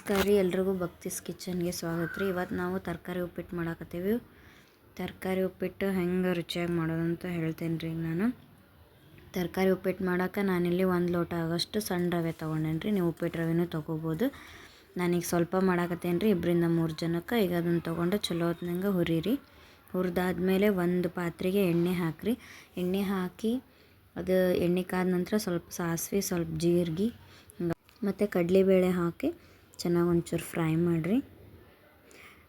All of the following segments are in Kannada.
ನಮಸ್ಕಾರ ರೀ, ಎಲ್ರಿಗೂ ಭಕ್ತಿಸ್ ಕಿಚನ್ಗೆ ಸ್ವಾಗತ ರೀ. ಇವತ್ತು ನಾವು ತರಕಾರಿ ಉಪ್ಪಿಟ್ಟು ಮಾಡಾಕತ್ತೀವಿ. ತರಕಾರಿ ಉಪ್ಪಿಟ್ಟು ಹೆಂಗೆ ರುಚಿಯಾಗಿ ಮಾಡೋದು ಅಂತ ಹೇಳ್ತೇನೆ ರೀ. ನಾನು ತರಕಾರಿ ಉಪ್ಪಿಟ್ಟು ಮಾಡೋಕೆ ನಾನಿಲ್ಲಿ 1 ಲೋಟ ಆಗೋಷ್ಟು ಸಣ್ಣ ರವೆ ತೊಗೊಂಡೇನಿ ರೀ. ನೀವು ಉಪ್ಪಿಟ್ಟು ರವೆನೂ ತೊಗೋಬೋದು. ನಾನೀಗ ಸ್ವಲ್ಪ ಮಾಡಾಕತ್ತೇನೆ ರೀ, 2-3 ಜನಕ್ಕೆ. ಈಗ ಅದನ್ನು ತೊಗೊಂಡು ಚಲೋ ಹೊತ್ನಂಗೆ ಹುರಿರಿ. ಹುರಿದಾದ್ಮೇಲೆ ಒಂದು ಪಾತ್ರೆಗೆ ಎಣ್ಣೆ ಹಾಕಿರಿ. ಎಣ್ಣೆ ಹಾಕಿ ಅದು ಎಣ್ಣೆ ಕಾದ ನಂತರ ಸ್ವಲ್ಪ ಸಾಸಿವೆ, ಸ್ವಲ್ಪ ಜೀರಿಗೆ ಮತ್ತು ಕಡಲೆಬೇಳೆ ಹಾಕಿ ಚೆನ್ನಾಗಿ ಒಂಚೂರು ಫ್ರೈ ಮಾಡಿರಿ.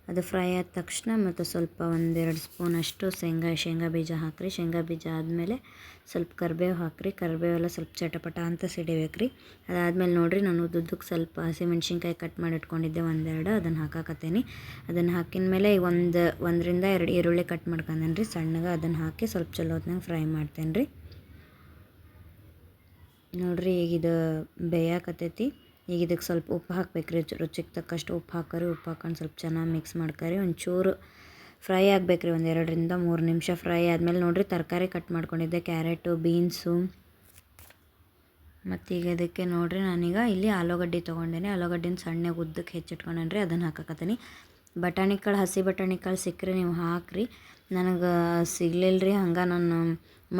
ಅದು ಫ್ರೈ ಆದ ತಕ್ಷಣ ಮತ್ತು ಸ್ವಲ್ಪ 1-2 ಸ್ಪೂನಷ್ಟು ಶೇಂಗಾ ಬೀಜ ಹಾಕಿರಿ. ಶೇಂಗಾ ಬೀಜ ಆದಮೇಲೆ ಸ್ವಲ್ಪ ಕರಿಬೇವು ಹಾಕಿರಿ. ಕರಿಬೇವೆಲ್ಲ ಸ್ವಲ್ಪ ಚಟಪಟ ಅಂತ ಸಿಡಿಬೇಕು ರೀ. ಅದಾದಮೇಲೆ ನೋಡಿರಿ, ನಾನು ಉದ್ದುದ್ದಕ್ಕೆ ಸ್ವಲ್ಪ ಹಸಿಮೆಣ್ಸಿನ್ಕಾಯಿ ಕಟ್ ಮಾಡಿ ಇಟ್ಕೊಂಡಿದ್ದೆ 1-2, ಅದನ್ನು ಹಾಕಾಕತ್ತೀನಿ. ಅದನ್ನು ಹಾಕಿದ ಮೇಲೆ 1-2 ಈರುಳ್ಳಿ ಕಟ್ ಮಾಡ್ಕೊಂಡೇನಿ ರೀ ಸಣ್ಣಗೆ. ಅದನ್ನು ಹಾಕಿ ಸ್ವಲ್ಪ ಚಲೋ ಹೊತ್ನಾಗ ಫ್ರೈ ಮಾಡ್ತೇನೆ ರೀ. ನೋಡಿರಿ, ಈಗ ಇದು ಬೇಯಾಕತ್ತೈತಿ. ಈಗ ಇದಕ್ಕೆ ಸ್ವಲ್ಪ ಉಪ್ಪು ಹಾಕ್ಬೇಕ್ರಿ. ರುಚಿಗೆ ತಕ್ಕಷ್ಟು ಉಪ್ಪು ಹಾಕೋರಿ. ಉಪ್ಪು ಹಾಕೊಂಡು ಸ್ವಲ್ಪ ಚೆನ್ನಾಗಿ ಮಿಕ್ಸ್ ಮಾಡ್ಕೊರಿ. ಒಂಚೂರು ಫ್ರೈ ಆಗಬೇಕ್ರಿ, 1-2-3 ನಿಮಿಷ ಫ್ರೈ ಆದಮೇಲೆ ನೋಡಿರಿ, ತರಕಾರಿ ಕಟ್ ಮಾಡ್ಕೊಂಡಿದ್ದೆ, ಕ್ಯಾರೆಟು, ಬೀನ್ಸು. ಮತ್ತು ಈಗ ಇದಕ್ಕೆ ನೋಡಿರಿ, ನಾನೀಗ ಇಲ್ಲಿ ಆಲೂಗಡ್ಡೆ ತೊಗೊಂಡೇನೆ. ಆಲೂಗಡ್ಡೆನ ಸಣ್ಣ ಉದ್ದಕ್ಕೆ ಹೆಚ್ಚಿಟ್ಕೊಂಡೇನಿ ರೀ. ಅದನ್ನು ಹಾಕಾಕತ್ತೀನಿ. ಬಟಾಣಿಕಾಳು, ಹಸಿ ಬಟಾಣಿಕಾಳು ಸಿಕ್ಕರೆ ನೀವು ಹಾಕಿರಿ. ನನಗೆ ಸಿಗಲಿಲ್ಲ ರೀ, ಹಂಗೆ ನಾನು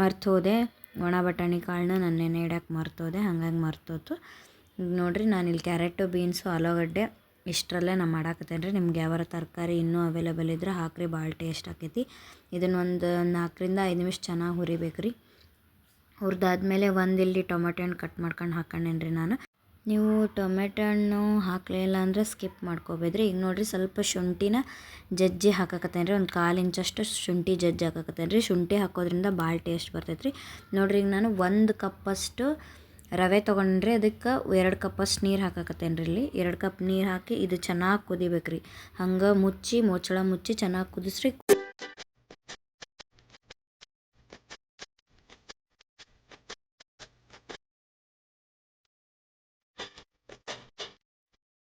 ಮರ್ತು ಹೋದೆ. ಒಣ ಬಟಾಣಿ ಕಾಳನ್ನ ನಾನು ನೆನೆ ಇಡಕ್ಕೆ ಮರ್ತೋದೆ, ಹಾಗಾಗಿ ಮರ್ತೋತು. ನೋಡಿರಿ, ನಾನಿಲ್ಲಿ ಕ್ಯಾರೆಟು, ಬೀನ್ಸು, ಆಲೂಗಡ್ಡೆ ಇಷ್ಟರಲ್ಲೇ ನಾನು ಮಾಡಾಕತ್ತೇನೆ ರೀ. ನಿಮ್ಗೆ ಯಾವಾರ ತರಕಾರಿ ಇನ್ನೂ ಅವೈಲೇಬಲ್ ಇದ್ರೆ ಹಾಕಿರಿ, ಭಾಳ ಟೇಸ್ಟ್ ಆಕೈತಿ. ಇದನ್ನು ಒಂದು 4-5 ನಿಮಿಷ ಚೆನ್ನಾಗಿ ಹುರಿಬೇಕು ರೀ. ಹುರಿದಾದ್ಮೇಲೆ ಇಲ್ಲಿ ಟೊಮೆಟೊ ಹಣ್ಣು ಕಟ್ ಮಾಡ್ಕೊಂಡು ಹಾಕೊಂಡೇನಿ ರೀ ನಾನು. ನೀವು ಟೊಮೆಟೊ ಹಣ್ಣು ಹಾಕಲಿಲ್ಲ ಅಂದರೆ ಸ್ಕಿಪ್ ಮಾಡ್ಕೋಬೇಡ್ರಿ. ಈಗ ನೋಡಿರಿ, ಸ್ವಲ್ಪ ಶುಂಠಿನ ಜಜ್ಜಿ ಹಾಕಾಕತ್ತೇನೆ ರೀ. ಒಂದು 1/4 ಇಂಚಷ್ಟು ಶುಂಠಿ ಜಜ್ಜಿ ಹಾಕಾಕತ್ತೇನೆ ರೀ. ಶುಂಠಿ ಹಾಕೋದ್ರಿಂದ ಭಾಳ ಟೇಸ್ಟ್ ಬರ್ತೈತೆ ರೀ. ನೋಡಿರಿ, ಈಗ ನಾನು 1 ಕಪ್ಪಷ್ಟು ರವೆ ತೊಗೊಂಡ್ರಿ. ಅದಕ್ಕೆ 2 ಕಪ್ಪಷ್ಟು ನೀರು ಹಾಕಾಕತ್ತೇನೆ ರೀ. ಇಲ್ಲಿ 2 ಕಪ್ ನೀರು ಹಾಕಿ ಇದು ಚೆನ್ನಾಗಿ ಕುದಿಬೇಕು ರೀ. ಹಂಗೆ ಮುಚ್ಚಳ ಮುಚ್ಚಿ ಚೆನ್ನಾಗಿ ಕುದಿಸ್ರಿ.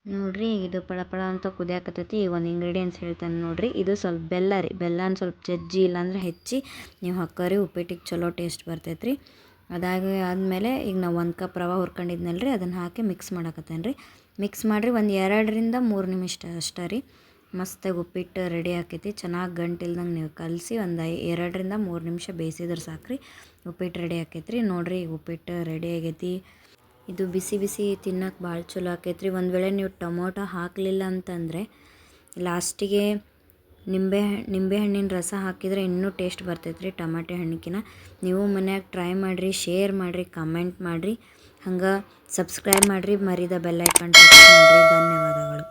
ನೋಡಿರಿ, ಇದು ಪಳ ಅಂತ ಕುದಿಯಾಕತ್ತೈತಿ. ಈಗ ಒಂದು ಇಂಗ್ರೀಡಿಯೆಂಟ್ಸ್ ಹೇಳ್ತೇನೆ ನೋಡಿರಿ. ಇದು ಸ್ವಲ್ಪ ಬೆಲ್ಲ ರೀ. ಬೆಲ್ಲನ ಸ್ವಲ್ಪ ಜಜ್ಜಿ ಇಲ್ಲಾಂದ್ರೆ ಹೆಚ್ಚಿ ನೀವು ಹಾಕೋರಿ. ಉಪ್ಪಿಟ್ಟಿಗೆ ಚಲೋ ಟೇಸ್ಟ್ ಬರ್ತೈತೆ ರೀ. ಆದಮೇಲೆ ಈಗ ನಾವು 1 ಕಪ್ ರವೆ ಹುರ್ಕೊಂಡಿದ್ನಲ್ಲ ರೀ, ಅದನ್ನು ಹಾಕಿ ಮಿಕ್ಸ್ ಮಾಡಾಕತ್ತೇನೆ ರೀ. ಮಿಕ್ಸ್ ಮಾಡಿರಿ, ಒಂದು 2-3 ನಿಮಿಷ ಅಷ್ಟೇ ರೀ. ಮಸ್ತಾಗಿ ಉಪ್ಪಿಟ್ಟು ರೆಡಿ ಆಕೈತಿ. ಚೆನ್ನಾಗಿ ಗಂಟಿಲ್ದಂಗೆ ನೀವು ಕಲಸಿ ಒಂದು 2-3 ನಿಮಿಷ ಬೇಯಿಸಿದ್ರೆ ಸಾಕ್ರಿ, ಉಪ್ಪಿಟ್ಟು ರೆಡಿ ಆಕೈತಿ ರೀ. ನೋಡಿರಿ, ಉಪ್ಪಿಟ್ಟು ರೆಡಿ ಆಗೈತಿ. ಇದು ಬಿಸಿ ಬಿಸಿ ತಿನ್ನೋಕೆ ಭಾಳ ಚಲೋ ಆಕೈತ್ರಿ. ಒಂದು ವೇಳೆ ನೀವು ಟೊಮೊಟೊ ಹಾಕಲಿಲ್ಲ ಅಂತಂದರೆ ಲಾಸ್ಟಿಗೆ ನಿಂಬೆ ಹಣ್ಣಿನ ರಸ ಹಾಕಿದರೆ ಇನ್ನೂ ಟೇಸ್ಟ್ ಬರ್ತೈತೆ ರೀ ಟೊಮೆಟೊ ಹಣ್ಣಿಕಿನ. ನೀವು ಮನ್ಯಾಗ ಟ್ರೈ ಮಾಡಿರಿ, ಶೇರ್ ಮಾಡಿರಿ, ಕಮೆಂಟ್ ಮಾಡಿರಿ, ಹಂಗೆ ಸಬ್ಸ್ಕ್ರೈಬ್ ಮಾಡಿರಿ, ಮರಿದ ಬೆಲ್ ಐಕಾನ್ ಟಚ್ ಮಾಡಿರಿ. ಧನ್ಯವಾದಗಳು.